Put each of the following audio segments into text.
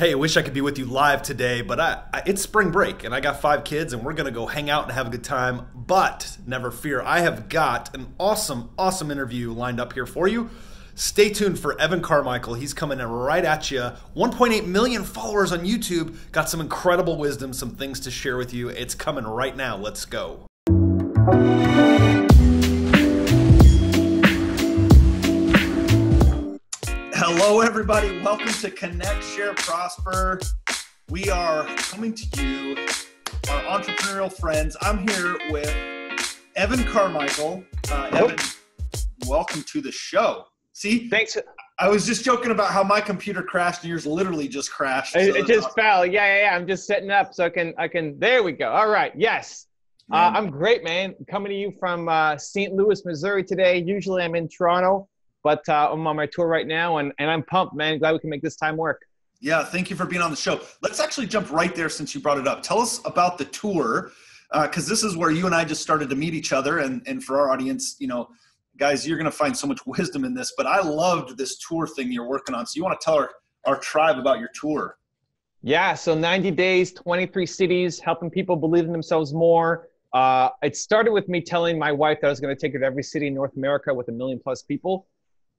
Hey, I wish I could be with you live today, but it's spring break and I got 5 kids and we're going to go hang out and have a good time. But never fear, I have got an awesome interview lined up here for you. Stay tuned for Evan Carmichael. He's coming in right at you. 1.8 million followers on YouTube. Got some incredible wisdom, some things to share with you. It's coming right now. Let's go. Hello, everybody. Welcome to Connect, Share, Prosper. We are coming to you, our entrepreneurial friends. I'm here with Evan Carmichael. Evan, welcome to the show. See, thanks. I was just joking about how my computer crashed and yours literally just crashed. It just fell. Yeah. I'm just setting up so I can. There we go. All right. Yes. I'm great, man. Coming to you from St. Louis, Missouri today. Usually I'm in Toronto, but I'm on my tour right now, and I'm pumped, man. Glad we can make this time work. Yeah, thank you for being on the show. Let's actually jump right there since you brought it up. Tell us about the tour, because this is where you and I just started to meet each other. And for our audience, you know, guys, you're going to find so much wisdom in this. But I loved this tour thing you're working on. So you want to tell our tribe about your tour? Yeah, so 90 days, 23 cities, helping people believe in themselves more. It started with me telling my wife that I was going to take her to every city in North America with 1 million+ people.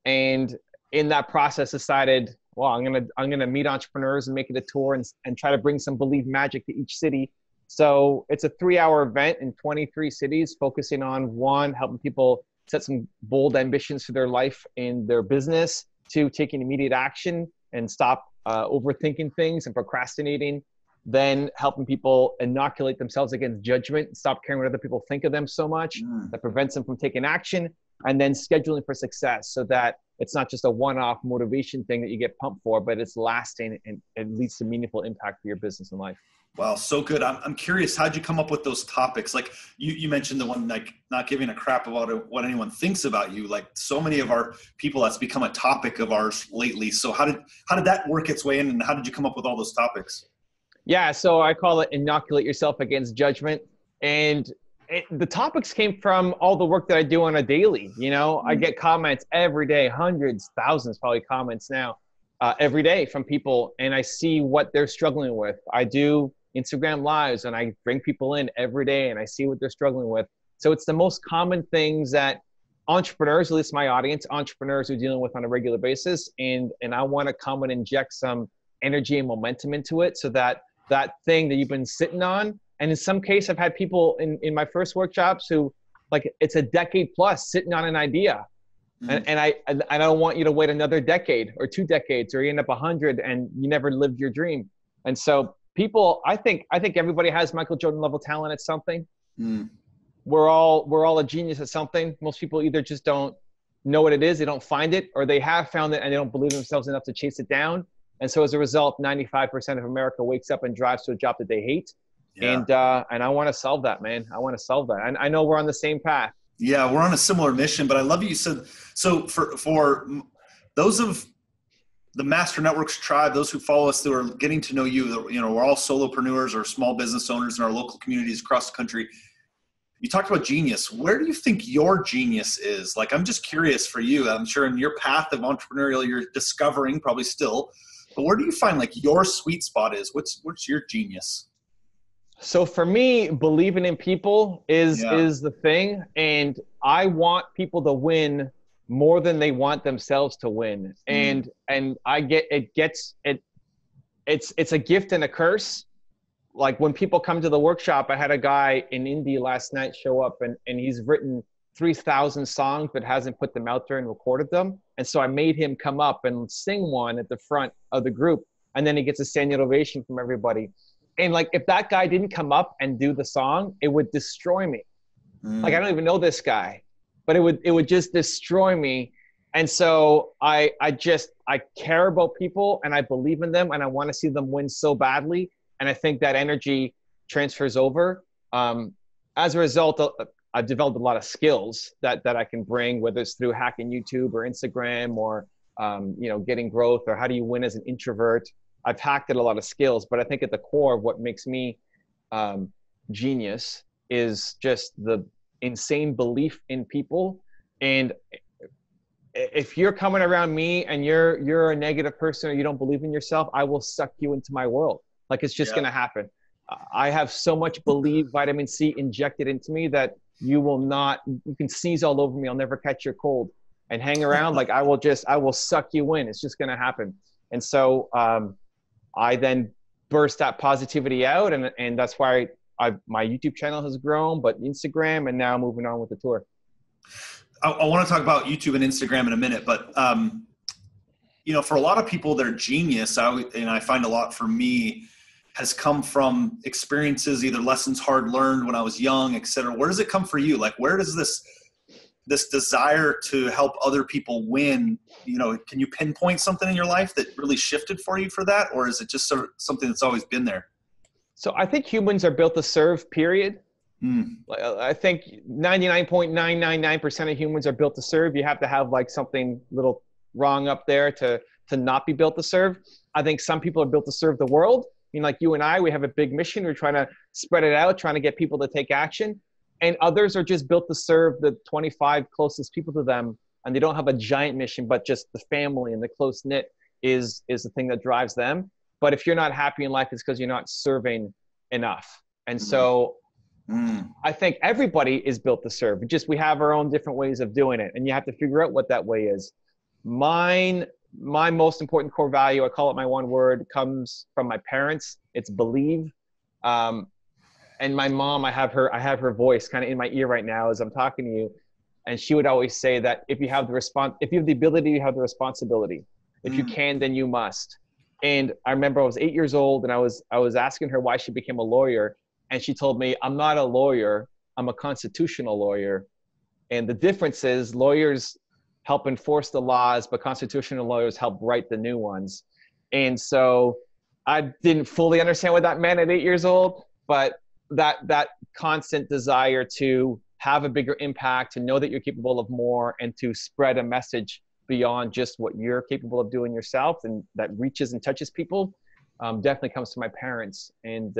And in that process decided, well, I'm gonna meet entrepreneurs and make it a tour and try to bring some believe magic to each city. So it's a 3-hour event in 23 cities, focusing on 1, helping people set some bold ambitions for their life and their business, 2, taking immediate action and stop overthinking things and procrastinating, then helping people inoculate themselves against judgment, stop caring what other people think of them so much that prevents them from taking action, and then scheduling for success so that it's not just a one-off motivation thing that you get pumped for, but it's lasting and it leads to meaningful impact for your business and life. Wow, so good. I'm curious, how'd you come up with those topics? Like you mentioned the one, like not giving a crap about what anyone thinks about you. Like so many of our people, that's become a topic of ours lately. So how did that work its way in, and how did you come up with all those topics? Yeah, so I call it inoculate yourself against judgment. And the topics came from all the work that I do on a daily. You know, I get comments every day, hundreds, thousands, probably comments now, every day from people, and I see what they're struggling with. I do Instagram lives and I bring people in every day and I see what they're struggling with. So it's the most common things that entrepreneurs, at least my audience, entrepreneurs are dealing with on a regular basis. And I want to come and inject some energy and momentum into it so that thing that you've been sitting on. And in some case, I've had people in my first workshops who, like, it's a decade plus sitting on an idea. And I don't want you to wait another decade or 2 decades, or you end up 100 and you never lived your dream. And so people, I think everybody has Michael Jordan level talent at something. We're all a genius at something. Most people either just don't know what it is, they don't find it, or they have found it and they don't believe themselves enough to chase it down. And so as a result, 95% of America wakes up and drives to a job that they hate. Yeah. And I want to solve that, man. I want to solve that. And I know we're on the same path. Yeah, we're on a similar mission, but I love you said, so for those of the Master Networks tribe, those who follow us, who are getting to know you, you know, we're all solopreneurs or small business owners in our local communities across the country. You talked about genius. Where do you think your genius is? Like, I'm just curious for you. I'm sure in your path of entrepreneurial, you're discovering probably still, but where do you find like your sweet spot is? What's your genius? So for me, believing in people is the thing. And I want people to win more than they want themselves to win. And I get, it's a gift and a curse. Like when people come to the workshop, I had a guy in India last night show up and he's written 3,000 songs, but hasn't put them out there and recorded them. And so I made him come up and sing one at the front of the group. And then he gets a standing ovation from everybody. And like, if that guy didn't come up and do the song, it would destroy me. Like, I don't even know this guy, but it would just destroy me. And so I care about people and I believe in them and I want to see them win so badly. And I think that energy transfers over. As a result, I've developed a lot of skills that I can bring, whether it's through hacking YouTube or Instagram or, you know, getting growth, or how do you win as an introvert. I've hacked at a lot of skills, but I think at the core of what makes me genius is just the insane belief in people. And if you're coming around me and you're a negative person or you don't believe in yourself, I will suck you into my world. Like, it's just going to happen. I have so much Believe vitamin C injected into me that you can sneeze all over me. I'll never catch your cold and hang around. Like, I will suck you in. It's just going to happen. And so I then burst that positivity out. And that's why my YouTube channel has grown, but Instagram, and now moving on with the tour. I want to talk about YouTube and Instagram in a minute, but for a lot of people, their genius, and I find a lot for me, has come from experiences, either lessons hard learned when I was young, et cetera. Where does it come for you? Like, where does this desire to help other people win, can you pinpoint something in your life that really shifted for you for that? Or is it just sort of something that's always been there? So I think humans are built to serve, period. I think 99.999% of humans are built to serve. You have to have like something little wrong up there to not be built to serve. I think some people are built to serve the world. Like you and I, we have a big mission. We're trying to spread it out, trying to get people to take action. And others are just built to serve the 25 closest people to them. And they don't have a giant mission, but just the family and the close knit is the thing that drives them. But if you're not happy in life, it's because you're not serving enough. And so I think everybody is built to serve. We have our own different ways of doing it. And you have to figure out what that way is. My most important core value, I call it my one word, comes from my parents. It's believe. And my mom, I have her voice kind of in my ear right now as I'm talking to you. And she would always say that if you have the ability, you have the responsibility. If you can, then you must. And I remember I was 8 years old and I was asking her why she became a lawyer. And she told me, I'm not a lawyer, I'm a constitutional lawyer. And the difference is lawyers help enforce the laws, but constitutional lawyers help write the new ones. And so I didn't fully understand what that meant at 8 years old, but that constant desire to have a bigger impact, to know that you're capable of more, and to spread a message beyond just what you're capable of doing yourself and that reaches and touches people, definitely comes to my parents. And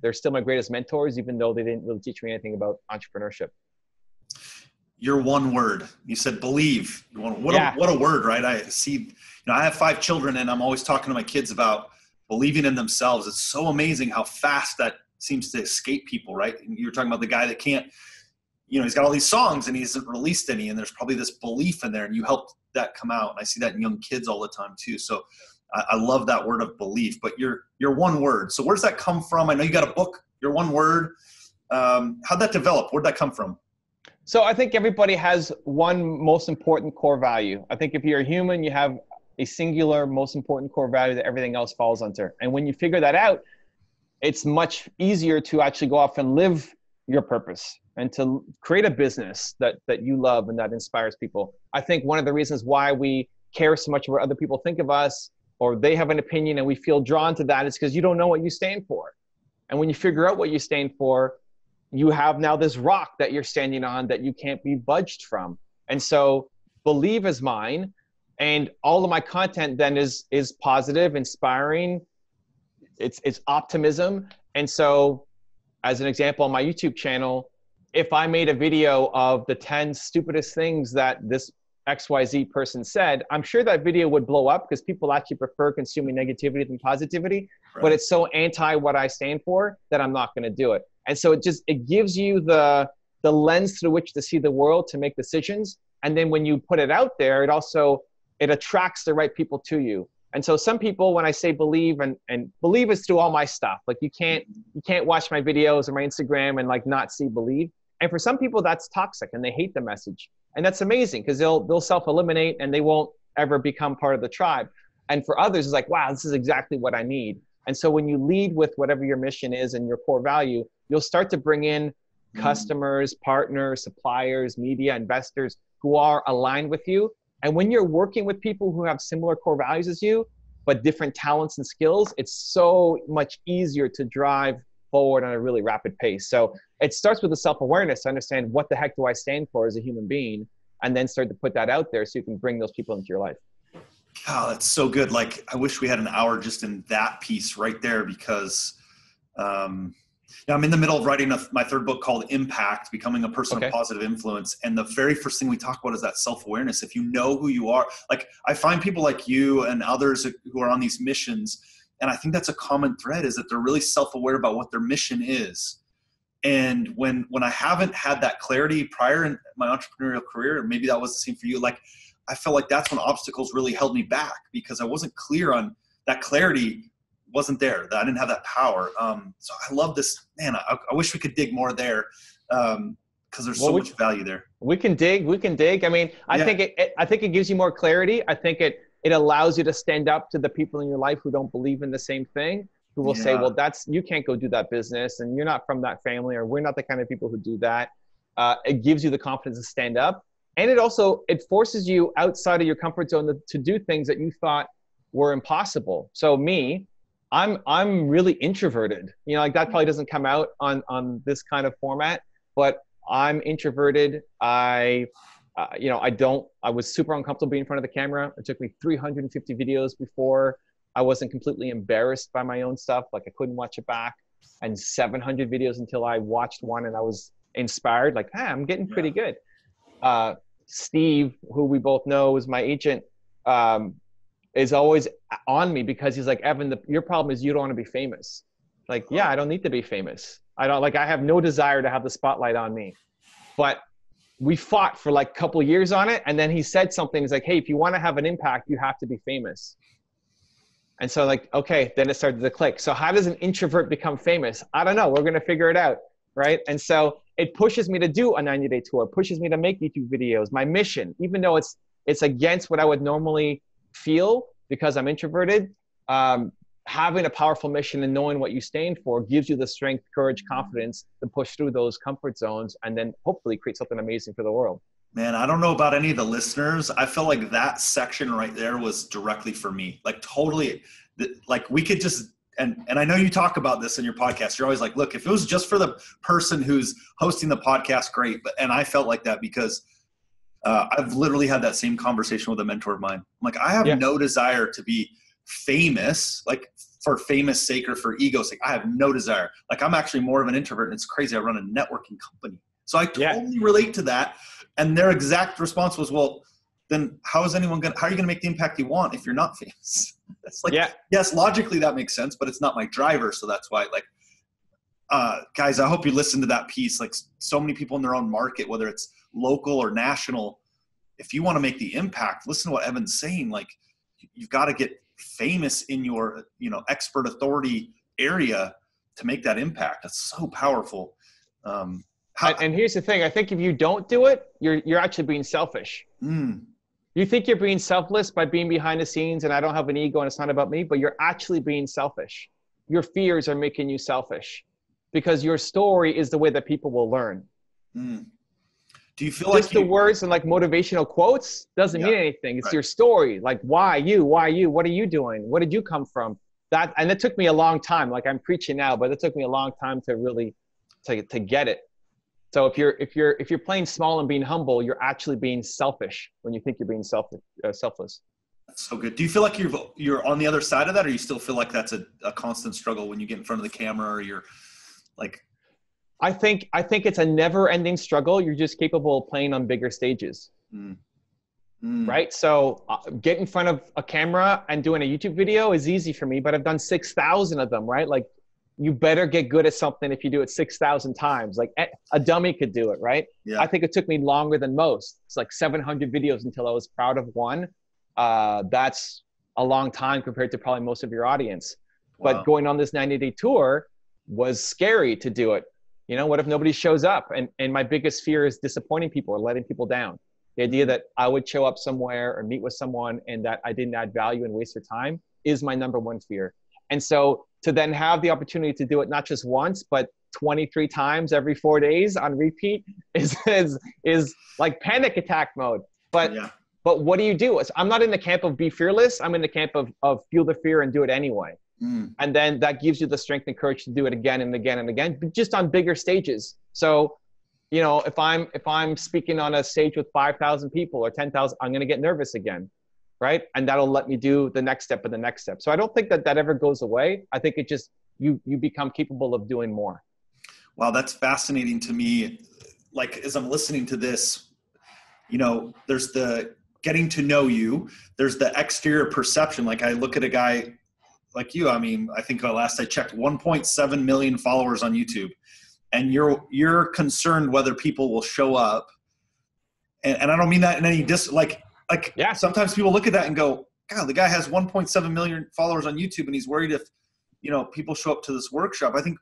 they're still my greatest mentors, even though they didn't really teach me anything about entrepreneurship. Your one word, you said believe. What a word, right? I see, I have 5 children and I'm always talking to my kids about believing in themselves. It's so amazing how fast that seems to escape people, right? And you were talking about the guy that can't, he's got all these songs and he hasn't released any, and there's probably this belief in there, and you helped that come out. And I see that in young kids all the time too. So I love that word of belief. But your one word, so where's that come from? I know you got a book, your one word. How'd that develop? Where'd that come from? So I think everybody has one most important core value. I think if you're a human, you have a singular most important core value that everything else falls under. And when you figure that out, it's much easier to actually go off and live your purpose and to create a business that you love and that inspires people. I think one of the reasons why we care so much what other people think of us, or they have an opinion and we feel drawn to that, is because you don't know what you stand for. And when you figure out what you stand for, you have now this rock that you're standing on that you can't be budged from. And so believe is mine, and all of my content then is positive, inspiring. It's optimism. And so as an example, on my YouTube channel, if I made a video of the 10 stupidest things that this XYZ person said, I'm sure that video would blow up because people actually prefer consuming negativity than positivity. Right. But it's so anti what I stand for that I'm not going to do it. And so it gives you the lens through which to see the world, to make decisions. And then when you put it out there, it attracts the right people to you. And so some people, when I say believe, and believe is through all my stuff. Like you can't watch my videos or my Instagram and like not see believe. And for some people that's toxic and they hate the message. And that's amazing because they'll self-eliminate and they won't ever become part of the tribe. And for others, it's like, wow, this is exactly what I need. And so when you lead with whatever your mission is and your core value, you'll start to bring in customers, partners, suppliers, media, investors who are aligned with you. And when you're working with people who have similar core values as you, but different talents and skills, it's so much easier to drive forward on a really rapid pace. So it starts with the self-awareness to understand what the heck do I stand for as a human being, and then start to put that out there so you can bring those people into your life. Oh, that's so good. Like, I wish we had an hour just in that piece right there, because Yeah, I'm in the middle of writing my third book called Impact, Becoming a Person of Positive Influence. And the very first thing we talk about is that self-awareness. If you know who you are, like I find people like you and others who are on these missions, and I think that's a common thread, is that they're really self-aware about what their mission is. And when I haven't had that clarity prior in my entrepreneurial career, and maybe that was the same for you, like I felt like that's when obstacles really held me back, because I wasn't clear on that clarity. Wasn't there, that I didn't have that power. So I love this, man. I wish we could dig more there, because there's so much value there. We can dig. I mean, I think it gives you more clarity. I think it allows you to stand up to the people in your life who don't believe in the same thing, who will say, well, you can't go do that business, and you're not from that family, or we're not the kind of people who do that. It gives you the confidence to stand up. And it forces you outside of your comfort zone to do things that you thought were impossible. So I'm really introverted, like that probably doesn't come out on this kind of format, but I'm introverted. I was super uncomfortable being in front of the camera. It took me 350 videos before I wasn't completely embarrassed by my own stuff. Like I couldn't watch it back, and 700 videos until I watched one and I was inspired. Like, I'm getting pretty good. Steve, who we both know is my agent, is always on me, because he's like, Evan, your problem is you don't want to be famous. Like, I don't need to be famous. I have no desire to have the spotlight on me. But we fought for like a couple of years on it. And then he said something. He's like, hey, if you want to have an impact, you have to be famous. And so like, okay, then it started to click. So how does an introvert become famous? I don't know. We're going to figure it out. Right. And so it pushes me to do a 90-day tour, pushes me to make YouTube videos. My mission, even though it's against what I would normally feel because I'm introverted, having a powerful mission and knowing what you stand for gives you the strength, courage, confidence to push through those comfort zones and then hopefully create something amazing for the world. Man, I don't know about any of the listeners. I feel like that section right there was directly for me. Like totally, like we could just, and I know you talk about this in your podcast. You're always like, look, if it was just for the person who's hosting the podcast, great. And I felt like that because I've literally had that same conversation with a mentor of mine. I'm like, I have no desire to be famous, like for famous sake or for ego's sake. I have no desire. Like I'm actually more of an introvert, and it's crazy. I run a networking company. So I totally relate to that. And their exact response was, well, then how are you going to make the impact you want if you're not famous? That's like, yes, logically that makes sense, but it's not my driver. So that's why, like, guys, I hope you listen to that piece. Like so many people in their own market, whether it's local or national, if you want to make the impact, listen to what Evan's saying. Like you've got to get famous in your, expert authority area to make that impact. That's so powerful. And here's the thing. I think if you don't do it, you're actually being selfish. You think you're being selfless by being behind the scenes and I don't have an ego and it's not about me, but you're actually being selfish. Your fears are making you selfish because your story is the way that people will learn. Do you feel like the words and like motivational quotes doesn't mean anything. It's your story. Like, why you? What are you doing? What did you come from? And it took me a long time. Like I'm preaching now, but it took me a long time to really to get it. So if you're playing small and being humble, you're actually being selfish when you think you're being selfless. That's so good. Do you feel like you're on the other side of that, or you still feel like that's a constant struggle when you get in front of the camera, or you're like? I think it's a never-ending struggle. You're just capable of playing on bigger stages, right? So get in front of a camera and doing a YouTube video is easy for me, but I've done 6,000 of them, right? Like. You better get good at something if you do it 6,000 times. Like a dummy could do it, right? I think it took me longer than most. It's like 700 videos until I was proud of one. That's a long time compared to probably most of your audience. Wow. But going on this 90-day tour was scary to do it. What if nobody shows up? And my biggest fear is disappointing people or letting people down. The idea that I would show up somewhere or meet with someone and that I didn't add value and waste their time is my number one fear. And so to then have the opportunity to do it not just once, but 23 times every 4 days on repeat is like panic attack mode. But what do you do? I'm not in the camp of be fearless. I'm in the camp of feel the fear and do it anyway. And then that gives you the strength and courage to do it again and again and again, but just on bigger stages. So, if I'm speaking on a stage with 5,000 people or 10,000, I'm going to get nervous again. Right. And that'll let me do the next step and the next step. So I don't think that ever goes away. I think it just, you become capable of doing more. Wow, that's fascinating to me. Like, as I'm listening to this, there's the getting to know you, there's the exterior perception. Like, I look at a guy like you, I mean, I think last I checked 1.7 million followers on YouTube, and you're concerned whether people will show up. And I don't mean that in any Yeah. sometimes people look at that and go, God, the guy has 1.7 million followers on YouTube and he's worried if, people show up to this workshop. I think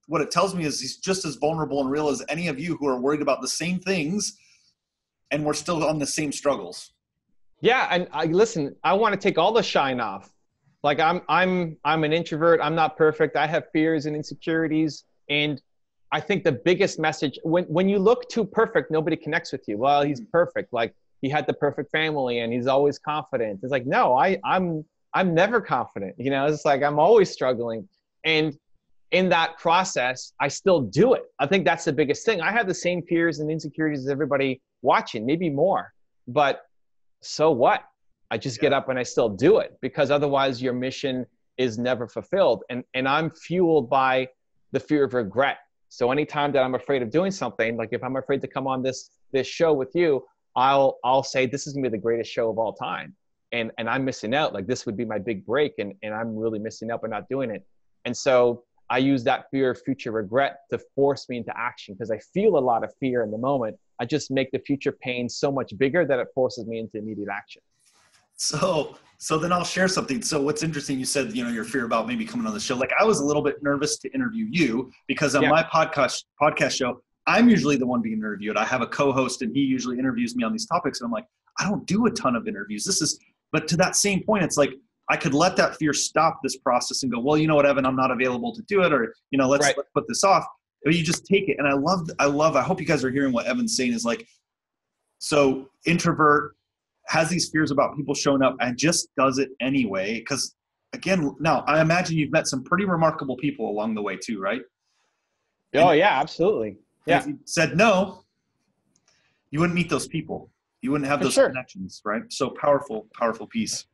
what it tells me is he's just as vulnerable and real as any of you who are worried about the same things, and we're still on the same struggles. Yeah, and I want to take all the shine off. Like I'm an introvert. I'm not perfect. I have fears and insecurities. And I think the biggest message, when you look too perfect, nobody connects with you. Well, he's perfect. Like he had the perfect family and he's always confident. It's like, no, I'm never confident. It's like I'm always struggling. And in that process, I still do it. I think that's the biggest thing. I have the same fears and insecurities as everybody watching, maybe more. But so what? I just get up and I still do it, because otherwise your mission is never fulfilled. And I'm fueled by the fear of regret. So anytime that I'm afraid of doing something, like if I'm afraid to come on this show with you, I'll say, this is gonna be the greatest show of all time. And I'm missing out. Like this would be my big break, and I'm really missing out by not doing it. And so I use that fear of future regret to force me into action, because I feel a lot of fear in the moment. I just make the future pain so much bigger that it forces me into immediate action. So then I'll share something. So what's interesting, you said, your fear about maybe coming on the show. Like I was a little bit nervous to interview you, because on my podcast show, I'm usually the one being interviewed. I have a co-host and he usually interviews me on these topics. And I'm like, I don't do a ton of interviews. But to that same point, it's like, I could let that fear stop this process and go, well, you know what, Evan, I'm not available to do it. Or, let's put this off. Or you just take it. And I hope you guys are hearing what Evan's saying is like, so introvert, has these fears about people showing up and just does it anyway. Because again, now I imagine you've met some pretty remarkable people along the way too, right? Oh yeah, absolutely. Yeah. If you said no, you wouldn't meet those people. You wouldn't have those connections, right? So powerful piece.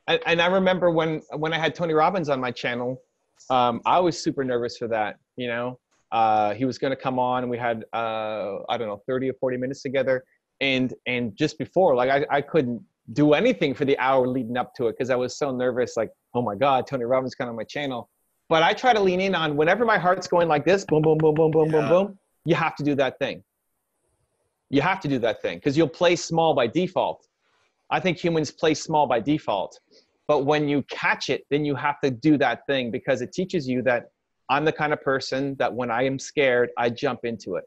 And I remember when I had Tony Robbins on my channel, I was super nervous for that. He was going to come on and we had, 30 or 40 minutes together. And just before, like I couldn't do anything for the hour leading up to it, because I was so nervous, like, oh my God, Tony Robbins coming on my channel. But I try to lean in on whenever my heart's going like this, boom, boom, boom, boom, boom, boom, boom, you have to do that thing. You have to do that thing, because you'll play small by default. I think humans play small by default. But when you catch it, then you have to do that thing, because it teaches you that I'm the kind of person that when I am scared, I jump into it.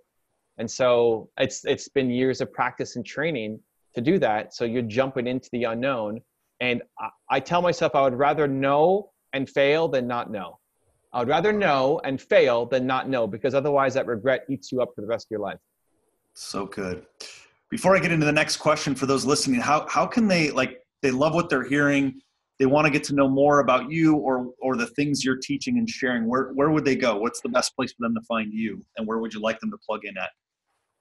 And so it's been years of practice and training to do that. So you're jumping into the unknown. And I tell myself I would rather know and fail than not know. I would rather know and fail than not know, because otherwise that regret eats you up for the rest of your life. So good. Before I get into the next question, for those listening, how can they love what they're hearing, they want to get to know more about you or the things you're teaching and sharing, where would they go? What's the best place for them to find you, and where would you like them to plug in at?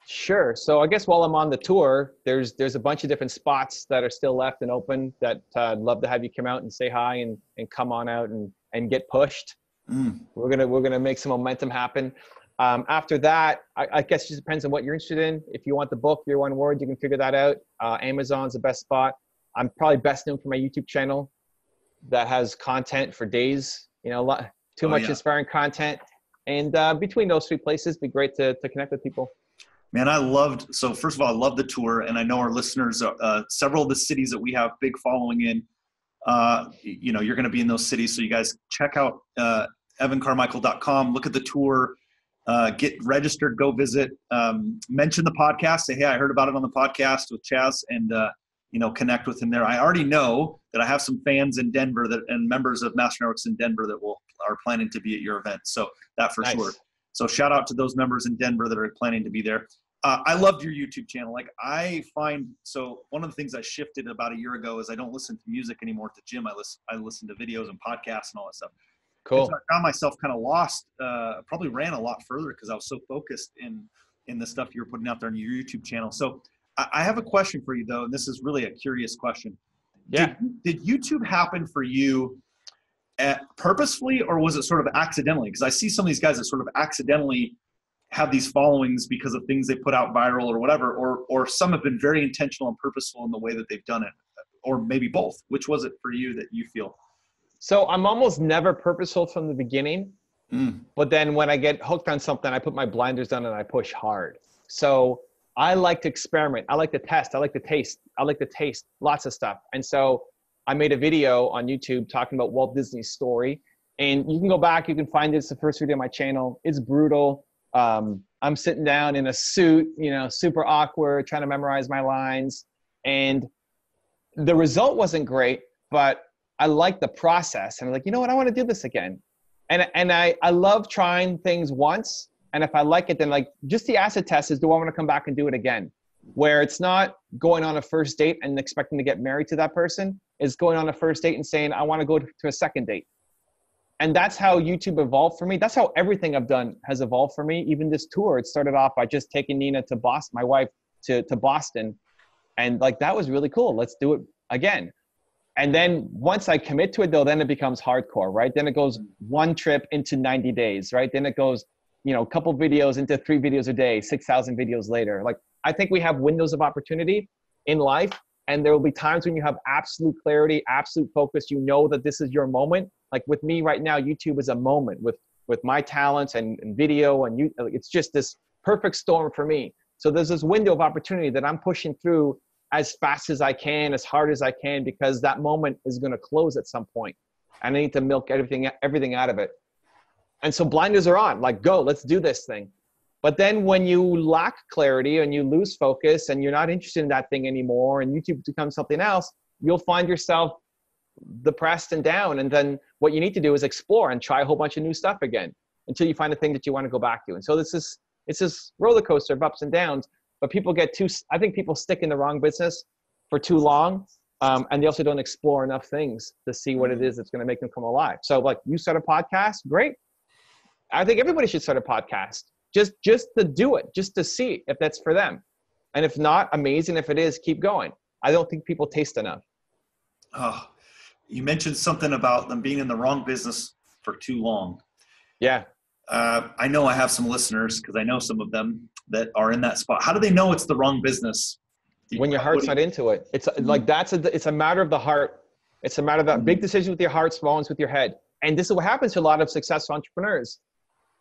Sure. So I guess while I'm on the tour, there's a bunch of different spots that are still left and open that I'd love to have you come out and say hi and come on out and get pushed. We're gonna make some momentum happen. After that, I guess it just depends on what you're interested in. If you want the book, Your One Word, you can figure that out. Amazon's the best spot. I'm probably best known for my YouTube channel that has content for days, too much inspiring content. And between those three places, it'd be great to connect with people. Man, so first of all, I love the tour, and I know our listeners, several of the cities that we have big following in, you're going to be in those cities. So you guys check out evancarmichael.com, look at the tour, get registered, go visit, mention the podcast, say, hey, I heard about it on the podcast with Chaz, and, connect with him there. I already know that I have some fans in Denver and members of Master Networks in Denver that are planning to be at your event. So that for sure. So shout out to those members in Denver that are planning to be there. I loved your YouTube channel. Like so one of the things I shifted about a year ago is I don't listen to music anymore at the gym. I listen to videos and podcasts and all that stuff. Cool. So I found myself kind of lost, probably ran a lot further because I was so focused in the stuff you were putting out there on your YouTube channel. So I have a question for you though, and this is really a curious question. Yeah. Did YouTube happen for you purposefully, or was it sort of accidentally? Because I see some of these guys that sort of accidentally have these followings because of things they put out viral or whatever, or some have been very intentional and purposeful in the way that they've done it, or maybe both? Which was it for you that you feel? So I'm almost never purposeful from the beginning, but then when I get hooked on something, I put my blinders on and I push hard. So I like to experiment. I like to test. I like to taste. I like to taste lots of stuff. And so I made a video on YouTube talking about Walt Disney's story. And you can go back, you can find it. It's the first video on my channel. It's brutal. I'm sitting down in a suit, you know, super awkward, trying to memorize my lines. And the result wasn't great, but I liked the process. And I'm like, you know what? I want to do this again. And I love trying things once. And if I like it, then like just the acid test is, do I want to come back and do it again? Where it's not going on a first date and expecting to get married to that person. It's going on a first date and saying, I want to go to a second date. And that's how YouTube evolved for me. That's how everything I've done has evolved for me. Even this tour, it started off by just taking Nina to Boston, my wife to Boston. And like, that was really cool. Let's do it again. And then once I commit to it though, then it becomes hardcore, right? Then it goes one trip into 90 days, right? Then it goes, you know, a couple videos into 3 videos a day, 6,000 videos later. Like, I think we have windows of opportunity in life, and there will be times when you have absolute clarity, absolute focus. You know that this is your moment. Like with me right now, YouTube is a moment with my talents and video, and it's just this perfect storm for me. So there's this window of opportunity that I'm pushing through as fast as I can, as hard as I can, because that moment is going to close at some point, and I need to milk everything out of it. And so blinders are on, like, go, let's do this thing. But then when you lack clarity and you lose focus and you're not interested in that thing anymore and YouTube becomes something else, you'll find yourself depressed and down. And then what you need to do is explore and try a whole bunch of new stuff again until you find a thing that you want to go back to. And so it's this roller coaster of ups and downs, but I think people stick in the wrong business for too long. And they also don't explore enough things to see what it is that's going to make them come alive. So like, you start a podcast, great. I think everybody should start a podcast. Just to do it, just to see if that's for them. And if not, amazing. If it is, keep going. I don't think people taste enough. Oh, you mentioned something about them being in the wrong business for too long. Yeah. I know I have some listeners, because I know some of them that are in that spot. How do they know it's the wrong business? When your heart's not into it. It's like, it's a matter of the heart. It's a matter of that big decision with your heart, small ones with your head. And this is what happens to a lot of successful entrepreneurs.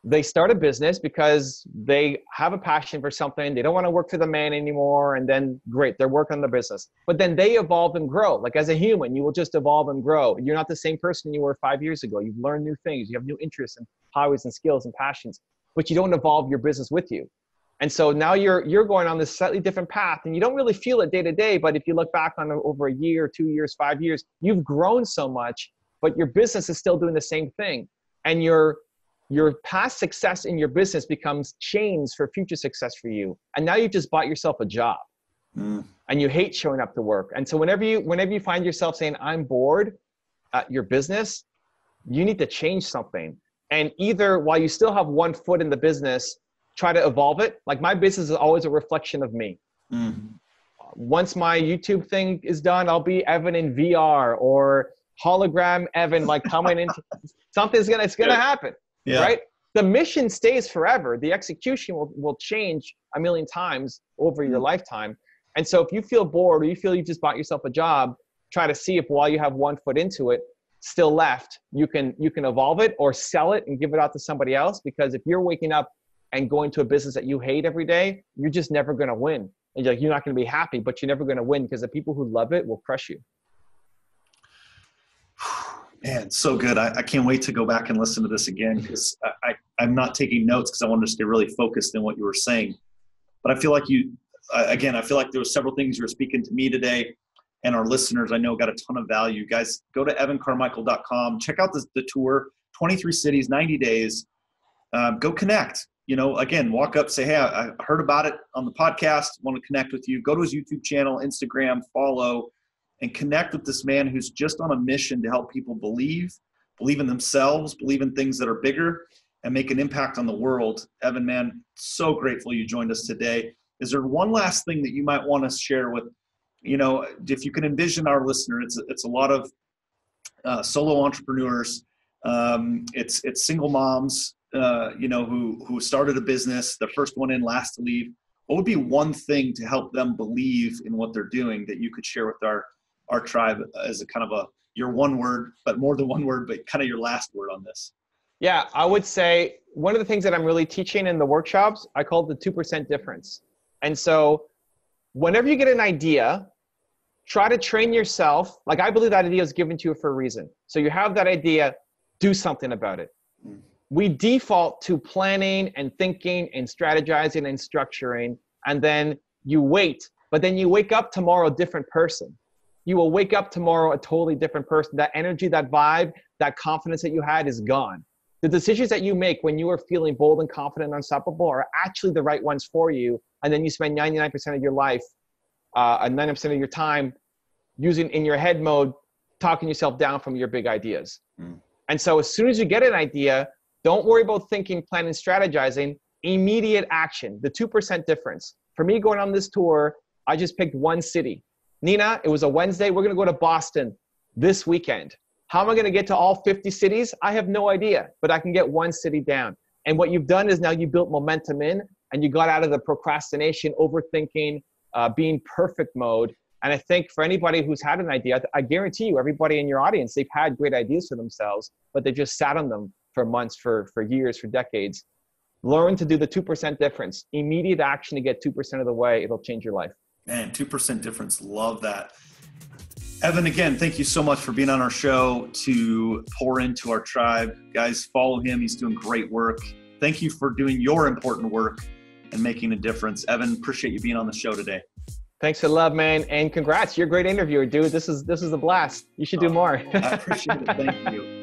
They start a business because they have a passion for something. They don't want to work for the man anymore. And then great, they're working on the business. But then they evolve and grow. Like as a human, you will just evolve and grow. You're not the same person you were 5 years ago. You've learned new things. You have new interests and hobbies and skills and passions, but you don't evolve your business with you. And so now you're going on this slightly different path, and you don't really feel it day to day. But if you look back on over a year, 2 years, 5 years, you've grown so much, but your business is still doing the same thing. And your past success in your business becomes chains for future success for you. And now you just bought yourself a job and you hate showing up to work. And so whenever you find yourself saying, I'm bored at your business, you need to change something. And either while you still have one foot in the business, try to evolve it. Like my business is always a reflection of me. Once my YouTube thing is done, I'll be Evan in VR or hologram Evan, like coming into it's gonna happen. Yeah. Right? The mission stays forever. The execution will change a million times over your lifetime. And so if you feel bored or you feel you just bought yourself a job, try to see if while you have one foot into it still left, you can evolve it or sell it and give it out to somebody else. Because if you're waking up and going to a business that you hate every day, you're just never going to win. And you're not going to be happy, but you're never going to win because the people who love it will crush you. Man, so good. I can't wait to go back and listen to this again, because I'm not taking notes because I wanted to stay really focused in what you were saying. But I feel like I feel like there were several things you were speaking to me today, and our listeners I know got a ton of value. Guys, go to evancarmichael.com. Check out the tour, 23 cities, 90 days. Go connect. Again, walk up, say, hey, I heard about it on the podcast, want to connect with you. Go to his YouTube channel, Instagram, follow, and connect with this man who's just on a mission to help people believe in themselves, believe in things that are bigger, and make an impact on the world. Evan, man, so grateful you joined us today. Is there one last thing that you might want to share with, if you can envision our listener, it's a lot of solo entrepreneurs, it's single moms, who started a business, the first one in, last to leave, what would be one thing to help them believe in what they're doing that you could share with our tribe as a kind of your one word, but more than one word, but kind of your last word on this? Yeah, I would say one of the things that I'm really teaching in the workshops, I call it the 2% difference. And so whenever you get an idea, try to train yourself. Like, I believe that idea is given to you for a reason. So you have that idea, do something about it. We default to planning and thinking and strategizing and structuring, and then you wait. But then you wake up tomorrow a different person. You will wake up tomorrow a totally different person. That energy, that vibe, that confidence that you had is gone. The decisions that you make when you are feeling bold and confident and unstoppable are actually the right ones for you. And then you spend 99% of your life and 90% of your time using in your head mode, talking yourself down from your big ideas. And so as soon as you get an idea, don't worry about thinking, planning, strategizing, immediate action, the 2% difference. For me, going on this tour, I just picked one city. Nina, it was a Wednesday. We're going to go to Boston this weekend. How am I going to get to all 50 cities? I have no idea, but I can get one city down. And what you've done is now you built momentum in, and you got out of the procrastination, overthinking, being perfect mode. And I think for anybody who's had an idea, I guarantee you, everybody in your audience, they've had great ideas for themselves, but they just sat on them for months, for years, for decades. Learn to do the 2% difference. Immediate action to get 2% of the way. It'll change your life. Man, 2% difference. Love that. Evan, again, thank you so much for being on our show to pour into our tribe. Guys, follow him. He's doing great work. Thank you for doing your important work and making a difference. Evan, appreciate you being on the show today. Thanks for the love, man. And congrats. You're a great interviewer, dude. This is a blast. You should do more. I appreciate it. Thank you.